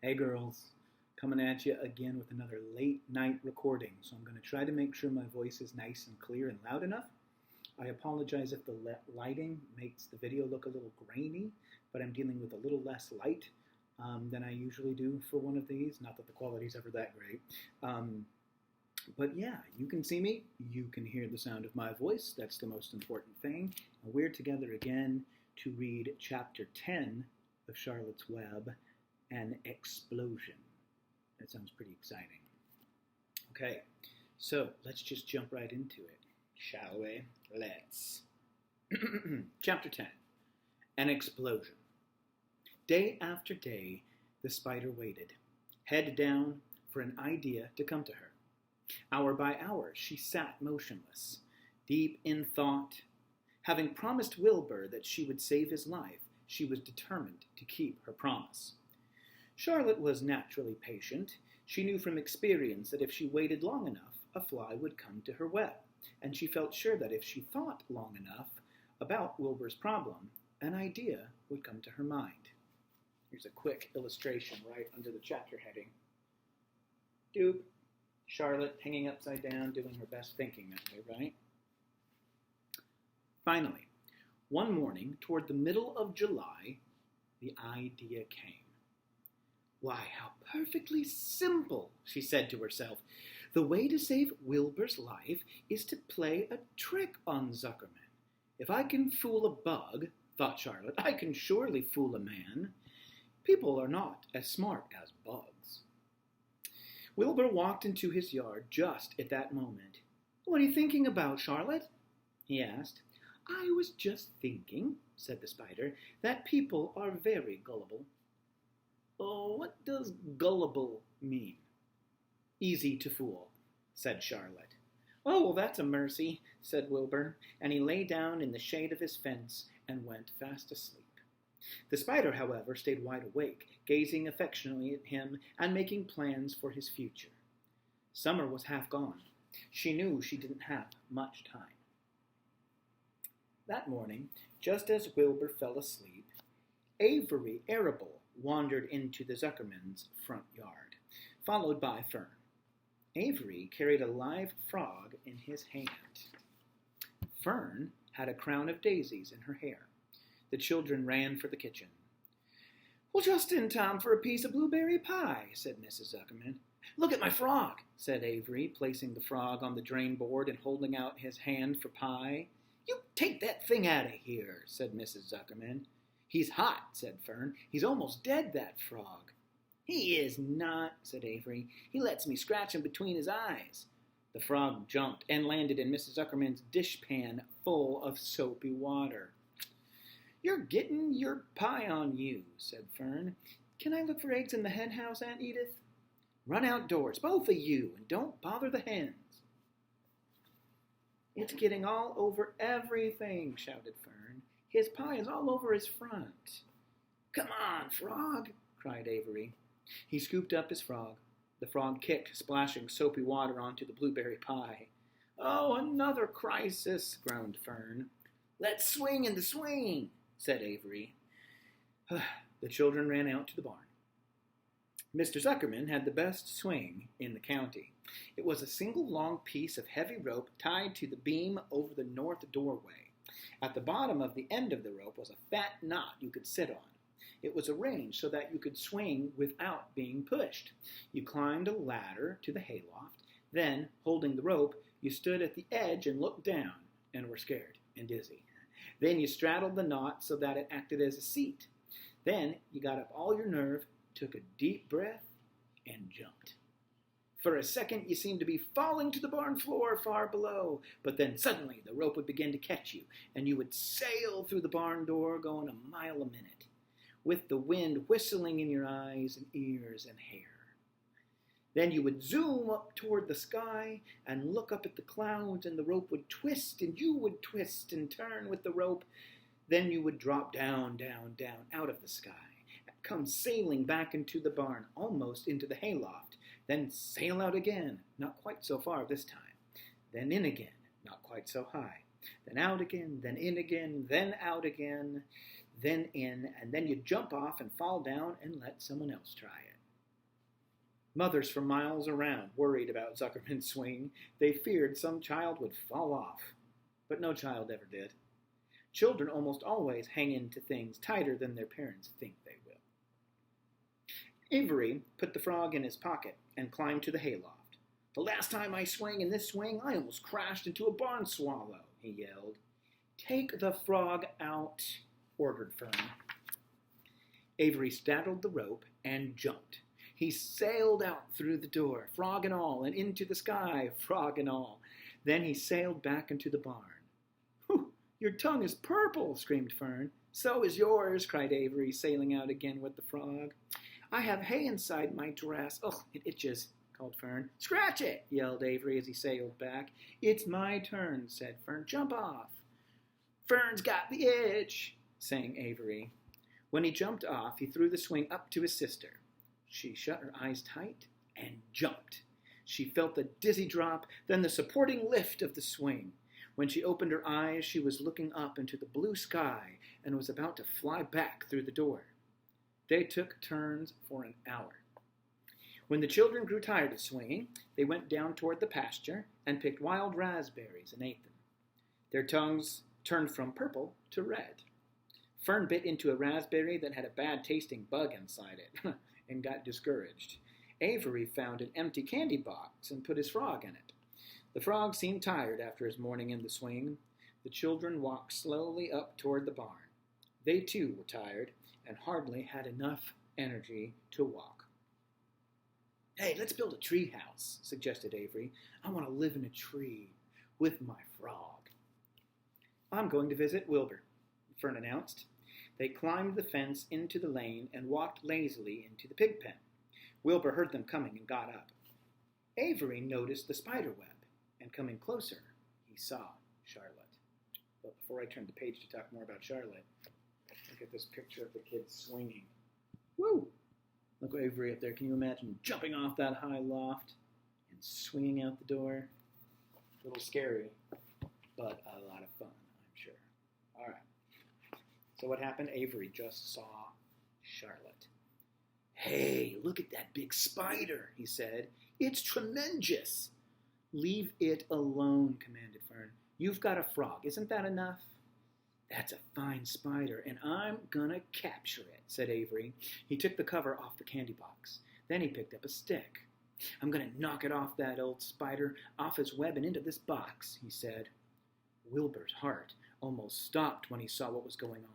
Hey girls, coming at you again with another late night recording. So I'm going to try to make sure my voice is nice and clear and loud enough. I apologize if the lighting makes the video look a little grainy, but I'm dealing with a little less light than I usually do for one of these. Not that the quality's ever that great. But yeah, you can see me, you can hear the sound of my voice. That's the most important thing. And we're together again to read chapter 10 of Charlotte's Web, An Explosion. That sounds pretty exciting. Okay, so let's just jump right into it, shall we? Let's. Chapter 10, An Explosion. Day after day, the spider waited, head down, for an idea to come to her. Hour by hour, she sat motionless, deep in thought. Having promised Wilbur that she would save his life, she was determined to keep her promise. Charlotte was naturally patient. She knew from experience that if she waited long enough, a fly would come to her web, and she felt sure that if she thought long enough about Wilbur's problem, an idea would come to her mind. Here's a quick illustration right under the chapter heading. Doop. Charlotte hanging upside down, doing her best thinking that way, right? Finally, one morning, toward the middle of July, the idea came. Why, how perfectly simple, she said to herself. The way to save Wilbur's life is to play a trick on Zuckerman. If I can fool a bug, thought Charlotte, I can surely fool a man. People are not as smart as bugs. Wilbur walked into his yard just at that moment. What are you thinking about, Charlotte? He asked. I was just thinking, said the spider, that people are very gullible. Oh, what does gullible mean? Easy to fool, said Charlotte. Oh, well, that's a mercy, said Wilbur, and he lay down in the shade of his fence and went fast asleep. The spider, however, stayed wide awake, gazing affectionately at him and making plans for his future. Summer was half gone. She knew she didn't have much time. That morning, just as Wilbur fell asleep, Avery Arable wandered into the Zuckermans' front yard, followed by Fern. Avery carried a live frog in his hand. Fern had a crown of daisies in her hair. The children ran for the kitchen. Well, just in time for a piece of blueberry pie, said Mrs. Zuckerman. Look at my frog, said Avery, placing the frog on the drain board and holding out his hand for pie. You take that thing out of here, said Mrs. Zuckerman. He's hot, said Fern. He's almost dead, that frog. He is not, said Avery. He lets me scratch him between his eyes. The frog jumped and landed in Mrs. Zuckerman's dishpan full of soapy water. You're getting your pie on you, said Fern. Can I look for eggs in the hen house, Aunt Edith? Run outdoors, both of you, and don't bother the hens. It's getting all over everything, shouted Fern. His pie is all over his front. Come on, frog, cried Avery. He scooped up his frog. The frog kicked, splashing soapy water onto the blueberry pie. Oh, another crisis, groaned Fern. Let's swing in the swing, said Avery. The children ran out to the barn. Mr. Zuckerman had the best swing in the county. It was a single long piece of heavy rope tied to the beam over the north doorway. At the bottom of the end of the rope was a fat knot you could sit on. It was arranged so that you could swing without being pushed. You climbed a ladder to the hayloft. Then, holding the rope, you stood at the edge and looked down and were scared and dizzy. Then you straddled the knot so that it acted as a seat. Then you got up all your nerve, took a deep breath, and jumped. For a second you seemed to be falling to the barn floor far below, but then suddenly the rope would begin to catch you, and you would sail through the barn door going a mile a minute, with the wind whistling in your eyes and ears and hair. Then you would zoom up toward the sky and look up at the clouds, and the rope would twist, and you would twist and turn with the rope. Then you would drop down, down, down out of the sky, and come sailing back into the barn, almost into the hayloft. Then sail out again, not quite so far this time. Then in again, not quite so high. Then out again, then in again, then out again, then in, and then you jump off and fall down and let someone else try it. Mothers for miles around worried about Zuckerman's swing. They feared some child would fall off. But no child ever did. Children almost always hang into things tighter than their parents think they will. Avery put the frog in his pocket and climbed to the hayloft. "The last time I swung in this swing, I almost crashed into a barn swallow," he yelled. "Take the frog out," ordered Fern. Avery straddled the rope and jumped. He sailed out through the door, frog and all, and into the sky, frog and all. Then he sailed back into the barn. "Whew, your tongue is purple," screamed Fern. "So is yours," cried Avery, sailing out again with the frog. "I have hay inside my dress. Ugh, it itches," called Fern. "Scratch it," yelled Avery as he sailed back. "It's my turn," said Fern. "Jump off." "Fern's got the itch," sang Avery. When he jumped off, he threw the swing up to his sister. She shut her eyes tight and jumped. She felt the dizzy drop, then the supporting lift of the swing. When she opened her eyes, she was looking up into the blue sky and was about to fly back through the door. They took turns for an hour. When the children grew tired of swinging, they went down toward the pasture and picked wild raspberries and ate them. Their tongues turned from purple to red. Fern bit into a raspberry that had a bad-tasting bug inside it and got discouraged. Avery found an empty candy box and put his frog in it. The frog seemed tired after his morning in the swing. The children walked slowly up toward the barn. They too were tired and hardly had enough energy to walk. "Hey, let's build a tree house," suggested Avery. "I want to live in a tree with my frog." "I'm going to visit Wilbur," Fern announced. They climbed the fence into the lane and walked lazily into the pig pen. Wilbur heard them coming and got up. Avery noticed the spider web, and coming closer, he saw Charlotte. But before I turn the page to talk more about Charlotte, look at this picture of the kids swinging. Woo! Look, Avery up there. Can you imagine jumping off that high loft and swinging out the door? A little scary, but a lot of fun, I'm sure. All right. So what happened? Avery just saw Charlotte. "Hey, look at that big spider," he said. "It's tremendous." "Leave it alone," commanded Fern. "You've got a frog. Isn't that enough?" "That's a fine spider, and I'm gonna capture it," said Avery. He took the cover off the candy box. Then he picked up a stick. "I'm gonna knock it off that old spider, off his web and into this box," he said. Wilbur's heart almost stopped when he saw what was going on.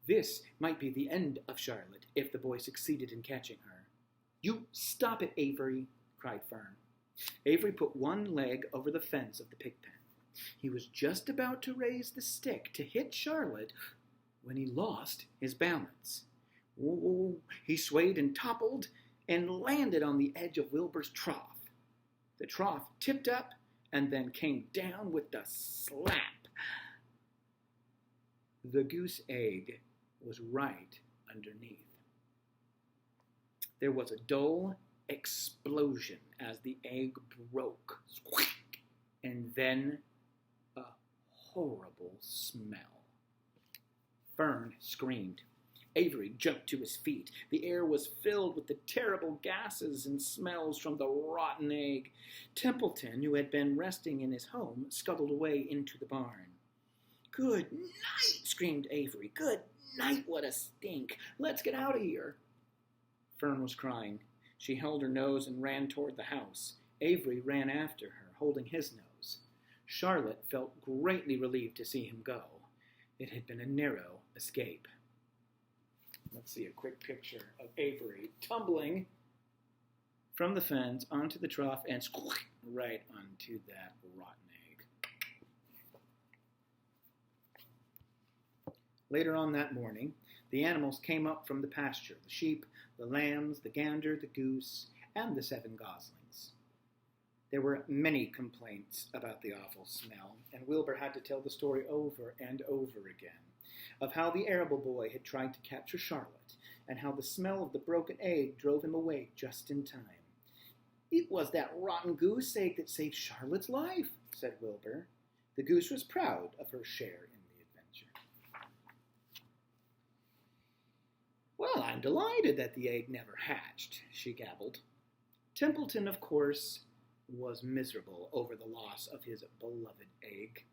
This might be the end of Charlotte if the boy succeeded in catching her. "You stop it, Avery," cried Fern. Avery put one leg over the fence of the pig pen. He was just about to raise the stick to hit Charlotte when he lost his balance. Whoa, he swayed and toppled and landed on the edge of Wilbur's trough. The trough tipped up and then came down with a slap. The goose egg was right underneath. There was a dull explosion as the egg broke, and then a horrible smell. Fern screamed. Avery jumped to his feet. The air was filled with the terrible gases and smells from the rotten egg. Templeton, who had been resting in his home, scuttled away into the barn. "Good night," screamed Avery. "Good night, what a stink. Let's get out of here." Fern was crying. She held her nose and ran toward the house. Avery ran after her, holding his nose. Charlotte felt greatly relieved to see him go. It had been a narrow escape. Let's see a quick picture of Avery tumbling from the fence onto the trough and right onto that rotten egg. Later on that morning, the animals came up from the pasture, the sheep, the lambs, the gander, the goose, and the 7 goslings. There were many complaints about the awful smell, and Wilbur had to tell the story over and over again of how the arable boy had tried to capture Charlotte, and how the smell of the broken egg drove him away just in time. "It was that rotten goose egg that saved Charlotte's life," said Wilbur. The goose was proud of her share in the adventure. "Well, I'm delighted that the egg never hatched," she gabbled. Templeton, of course, was miserable over the loss of his beloved egg,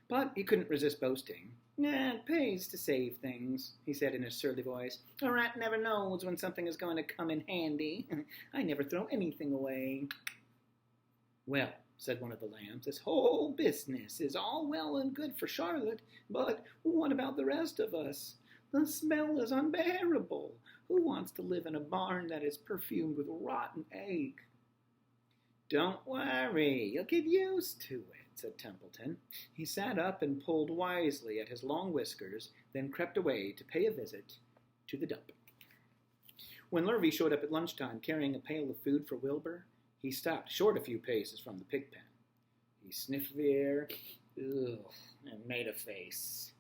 but he couldn't resist boasting. It pays to save things, he said in a surly voice. A rat never knows when something is going to come in handy. I never throw anything away. Well, said one of the lambs, this whole business is all well and good for Charlotte, but what about the rest of us? The smell is unbearable. Who wants to live in a barn that is perfumed with rotten egg? Don't worry, you'll get used to it, said Templeton. He sat up and pulled wisely at his long whiskers, then crept away to pay a visit to the dump. When Lurvy showed up at lunchtime carrying a pail of food for Wilbur, he stopped short a few paces from the pig pen. He sniffed the air, and made a face.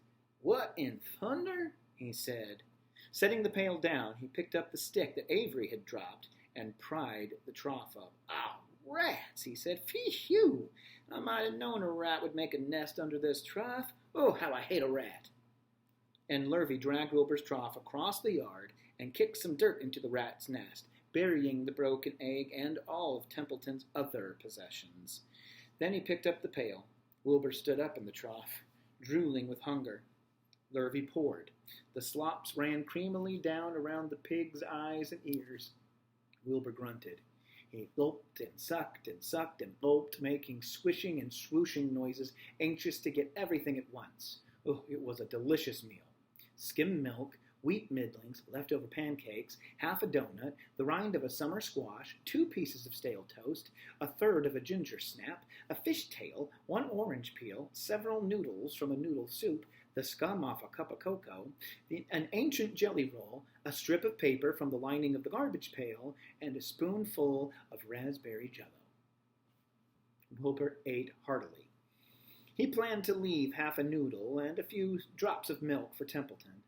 What in thunder? He said. Setting the pail down, he picked up the stick that Avery had dropped and pried the trough up. "Ah, rats," he said. "Phew! I might have known a rat would make a nest under this trough. Oh, how I hate a rat." And Lurvy dragged Wilbur's trough across the yard and kicked some dirt into the rat's nest, burying the broken egg and all of Templeton's other possessions. Then he picked up the pail. Wilbur stood up in the trough, drooling with hunger. Lurvy poured. The slops ran creamily down around the pig's eyes and ears. Wilbur grunted. He gulped and sucked and gulped, making swishing and swooshing noises, anxious to get everything at once. Oh, it was a delicious meal. Skim milk, wheat middlings, leftover pancakes, half a donut, the rind of a summer squash, 2 pieces of stale toast, a third of a ginger snap, a fish tail, 1 orange peel, several noodles from a noodle soup, the scum off a cup of cocoa, an ancient jelly roll, a strip of paper from the lining of the garbage pail, and a spoonful of raspberry jello. Wilbur ate heartily. He planned to leave half a noodle and a few drops of milk for Templeton.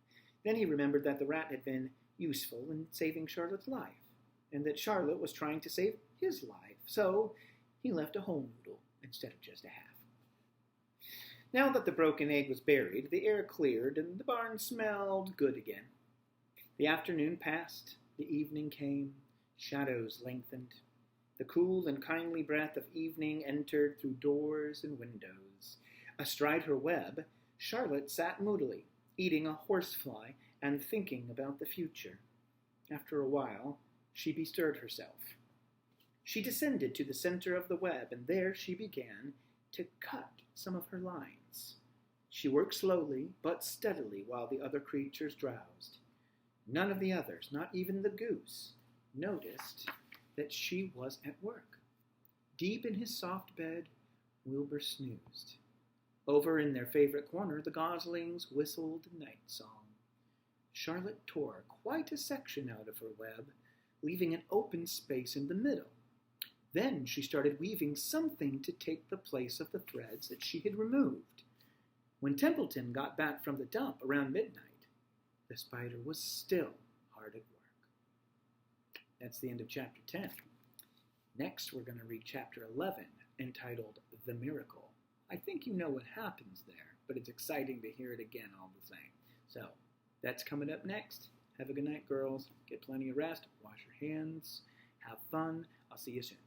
Then he remembered that the rat had been useful in saving Charlotte's life, and that Charlotte was trying to save his life, so he left a whole noodle instead of just a half. Now that the broken egg was buried, the air cleared and the barn smelled good again. The afternoon passed, the evening came, shadows lengthened. The cool and kindly breath of evening entered through doors and windows. Astride her web, Charlotte sat moodily, eating a horsefly and thinking about the future. After a while, she bestirred herself. She descended to the center of the web, and there she began to cut some of her lines. She worked slowly but steadily while the other creatures drowsed. None of the others, not even the goose, noticed that she was at work. Deep in his soft bed, Wilbur snoozed. Over in their favorite corner, the goslings whistled a night song. Charlotte tore quite a section out of her web, leaving an open space in the middle. Then she started weaving something to take the place of the threads that she had removed. When Templeton got back from the dump around midnight, the spider was still hard at work. That's the end of chapter 10. Next, we're going to read chapter 11, entitled The Miracle. I think you know what happens there, but it's exciting to hear it again all the same. So, that's coming up next. Have a good night, girls. Get plenty of rest. Wash your hands. Have fun. I'll see you soon.